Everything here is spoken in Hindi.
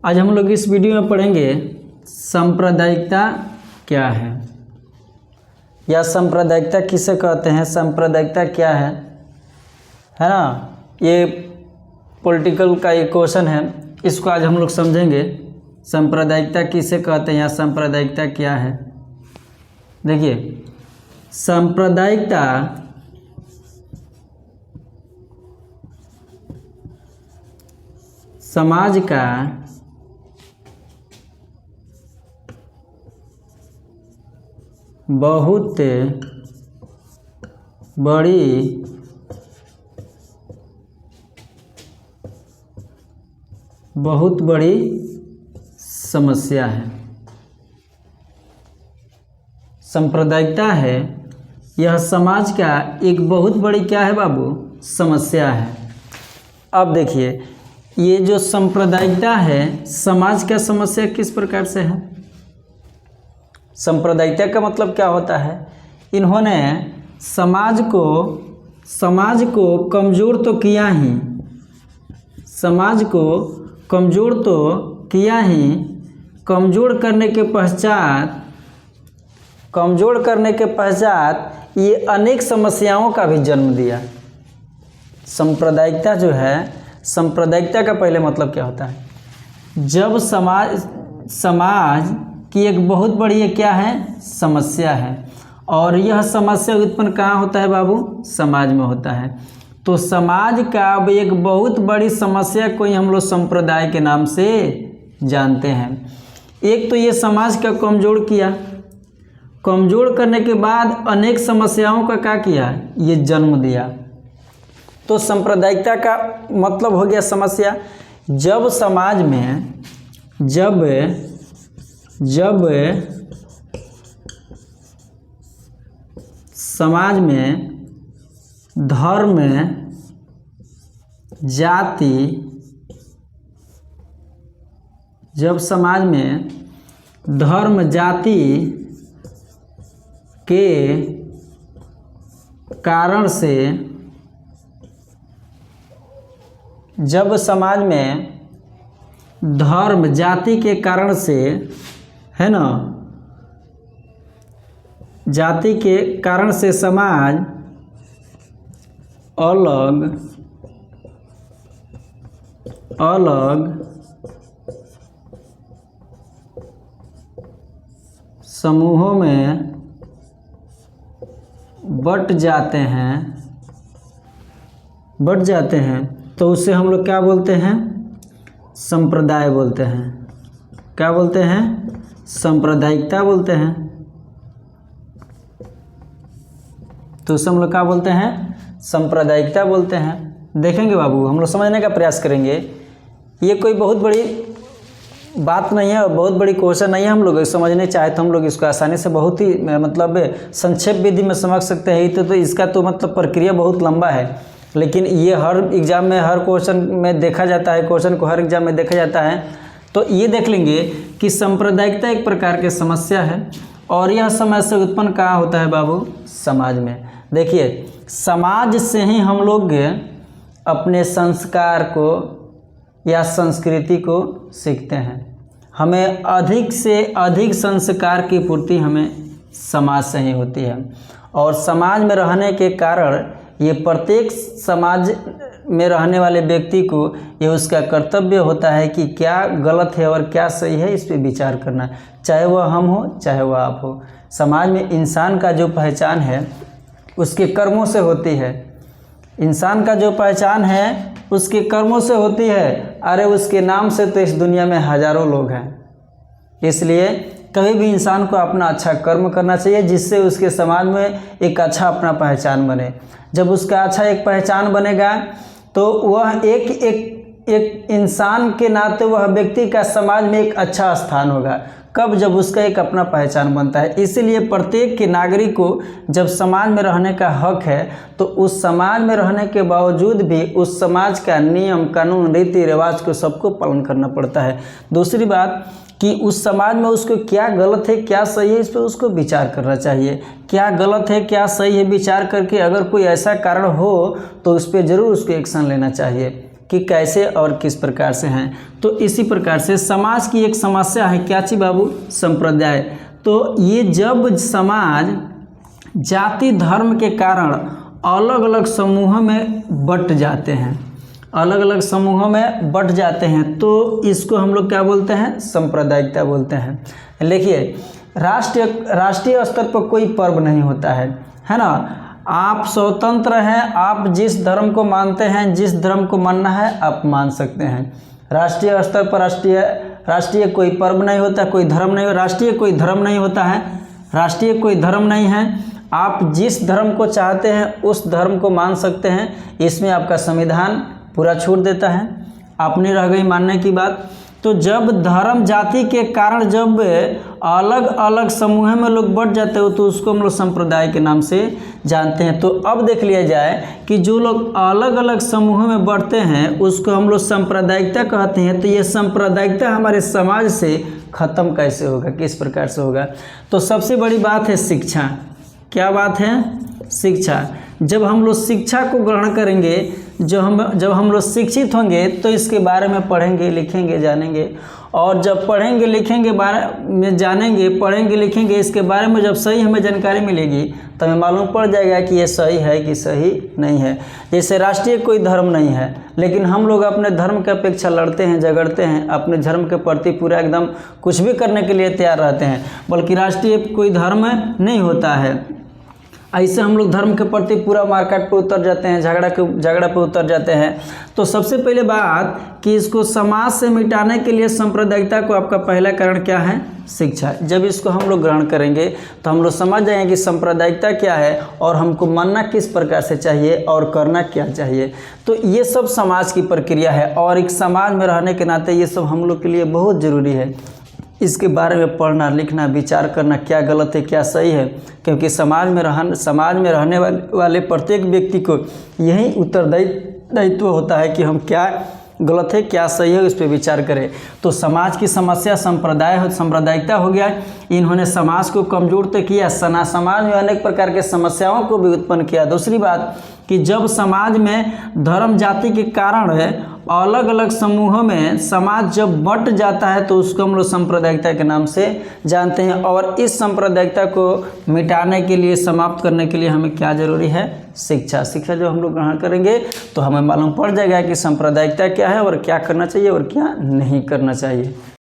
आज हम लोग इस वीडियो में पढ़ेंगे सांप्रदायिकता क्या है या सांप्रदायिकता किसे कहते हैं, सांप्रदायिकता क्या है ना। ये पॉलिटिकल का एक क्वेश्चन है, इसको आज हम लोग समझेंगे। सांप्रदायिकता किसे कहते हैं या सांप्रदायिकता क्या है। देखिए, सांप्रदायिकता समाज का बहुत बड़ी समस्या है। सांप्रदायिकता है यह समाज का एक बहुत बड़ी क्या है बाबू, समस्या है। अब देखिए, ये जो सांप्रदायिकता है समाज का समस्या किस प्रकार से है। सांप्रदायिकता का मतलब क्या होता है, इन्होंने समाज को कमज़ोर तो किया ही, समाज को कमज़ोर तो किया ही, कमज़ोर करने के पश्चात ये अनेक समस्याओं का भी जन्म दिया। सांप्रदायिकता जो है, सांप्रदायिकता का पहले मतलब क्या होता है, जब समाज की एक बहुत बड़ी क्या है, समस्या है, और यह समस्या उत्पन्न कहाँ होता है बाबू, समाज में होता है। तो समाज का अब एक बहुत बड़ी समस्या को हम लोग संप्रदाय के नाम से जानते हैं। एक तो ये समाज का कमज़ोर किया, कमज़ोर करने के बाद अनेक समस्याओं का क्या किया, ये जन्म दिया। तो सांप्रदायिकता का मतलब हो गया समस्या। जब समाज में समाज में धर्म, जाति, जब समाज में धर्म जाति के कारण से, जब समाज में धर्म जाति के कारण से है ना, जाति के कारण से समाज अलग समूहों में बट जाते हैं, तो उसे हम लोग क्या बोलते हैं, संप्रदाय बोलते हैं। क्या बोलते हैं, सांप्रदायिकता बोलते हैं। तो उसे हम लोग क्या बोलते हैं, सांप्रदायिकता बोलते हैं। देखेंगे बाबू, हम लोग समझने का प्रयास करेंगे। ये कोई बहुत बड़ी बात नहीं है और बहुत बड़ी क्वेश्चन नहीं है। हम लोग समझने चाहे तो हम लोग इसको आसानी से बहुत ही मतलब संक्षेप विधि में समझ सकते हैं। तो इसका तो मतलब प्रक्रिया बहुत लंबा है, लेकिन ये हर एग्ज़ाम में हर क्वेश्चन में देखा जाता है, क्वेश्चन को हर एग्ज़ाम में देखा जाता है। तो ये देख लेंगे कि सांप्रदायिकता एक प्रकार की समस्या है, और यह समस्या उत्पन्न कहाँ होता है बाबू, समाज में। देखिए, समाज से ही हम लोग अपने संस्कार को या संस्कृति को सीखते हैं। हमें अधिक से अधिक संस्कार की पूर्ति हमें समाज से ही होती है, और समाज में रहने के कारण ये प्रत्येक समाज में रहने वाले व्यक्ति को ये उसका कर्तव्य होता है कि क्या गलत है और क्या सही है, इस पे विचार करना, चाहे वह हम हो चाहे वह आप हो। समाज में इंसान का जो पहचान है उसके कर्मों से होती है। इंसान का जो पहचान है उसके कर्मों से होती है। अरे उसके नाम से तो इस दुनिया में हज़ारों लोग हैं। इसलिए कभी भी इंसान को अपना अच्छा कर्म करना चाहिए, जिससे उसके समाज में एक अच्छा अपना पहचान बने। जब उसका अच्छा एक पहचान बनेगा तो वह एक इंसान के नाते वह व्यक्ति का समाज में एक अच्छा स्थान होगा। कब, जब उसका एक अपना पहचान बनता है। इसीलिए प्रत्येक के नागरिक को जब समाज में रहने का हक है, तो उस समाज में रहने के बावजूद भी उस समाज का नियम कानून रीति रिवाज को सबको पालन करना पड़ता है। दूसरी बात कि उस समाज में उसको क्या गलत है क्या सही है, इस पर उसको विचार करना चाहिए। क्या गलत है क्या सही है विचार करके अगर कोई ऐसा कारण हो तो उस पर ज़रूर उसको एक्शन लेना चाहिए। कि कैसे और किस प्रकार से हैं। तो इसी प्रकार से समाज की एक समस्या है क्या चीज बाबू, संप्रदाय। तो ये जब समाज जाति धर्म के कारण अलग अलग समूहों में बट जाते हैं, अलग अलग समूहों में बट जाते हैं, तो इसको हम लोग क्या बोलते हैं, सांप्रदायिकता बोलते हैं। देखिए राष्ट्रीय स्तर पर कोई पर्व नहीं होता है ना। आप स्वतंत्र हैं, आप जिस धर्म को मानते हैं, जिस धर्म को मानना है आप मान सकते हैं। राष्ट्रीय स्तर पर राष्ट्रीय कोई पर्व नहीं होता, कोई धर्म नहीं, राष्ट्रीय कोई धर्म नहीं होता है, राष्ट्रीय कोई धर्म नहीं है। आप जिस धर्म को चाहते हैं उस धर्म को मान सकते हैं, इसमें आपका संविधान पूरा छूट देता है। अपनी रह गई मानने की बात। तो जब धर्म जाति के कारण जब अलग अलग समूह में लोग बट जाते हो तो उसको हम लोग संप्रदाय के नाम से जानते हैं। तो अब देख लिया जाए कि जो लोग अलग अलग समूहों में बढ़ते हैं उसको हम लोग सांप्रदायिकता कहते हैं। तो ये सांप्रदायिकता हमारे समाज से खत्म कैसे होगा, किस प्रकार से होगा। तो सबसे बड़ी बात है शिक्षा। क्या बात है, शिक्षा। जब हम लोग शिक्षा को ग्रहण करेंगे, जब हम लोग शिक्षित होंगे तो इसके बारे में पढ़ेंगे लिखेंगे जानेंगे, और जब पढ़ेंगे लिखेंगे बारे में जानेंगे पढ़ेंगे लिखेंगे इसके बारे में जब सही हमें जानकारी मिलेगी तो हमें मालूम पड़ जाएगा कि ये सही है कि सही नहीं है। जैसे राष्ट्रीय कोई धर्म नहीं है लेकिन हम लोग अपने धर्म के अपेक्षा लड़ते हैं झगड़ते हैं, अपने धर्म के प्रति पूरा एकदम कुछ भी करने के लिए तैयार रहते हैं, बल्कि राष्ट्रीय कोई धर्म नहीं होता है। ऐसे हम लोग धर्म के प्रति पूरा मार्केट पे उतर जाते हैं, झगड़ा पे उतर जाते हैं। तो सबसे पहले बात कि इसको समाज से मिटाने के लिए सांप्रदायिकता को आपका पहला कारण क्या है, शिक्षा। जब इसको हम लोग ग्रहण करेंगे तो हम लोग समझ जाएंगे कि सांप्रदायिकता क्या है और हमको मानना किस प्रकार से चाहिए और करना क्या चाहिए। तो ये सब समाज की प्रक्रिया है और एक समाज में रहने के नाते ये सब हम लोग के लिए बहुत ज़रूरी है। इसके बारे में पढ़ना लिखना विचार करना क्या गलत है क्या सही है, क्योंकि समाज में रहने वाले प्रत्येक व्यक्ति को यही उत्तरदायित्व होता है कि हम क्या गलत है क्या सही है उस पर विचार करें। तो समाज की समस्या सांप्रदायिकता हो गया। इन्होंने समाज को कमज़ोर तो किया, समाज में अनेक प्रकार के समस्याओं को भी उत्पन्न किया। दूसरी बात कि जब समाज में धर्म जाति के कारण अलग अलग समूहों में समाज जब बट जाता है तो उसको हम लोग सांप्रदायिकता के नाम से जानते हैं। और इस सांप्रदायिकता को मिटाने के लिए, समाप्त करने के लिए हमें क्या जरूरी है, शिक्षा। शिक्षा जब हम लोग ग्रहण करेंगे तो हमें मालूम पड़ जाएगा कि सांप्रदायिकता क्या है और क्या करना चाहिए और क्या नहीं करना चाहिए।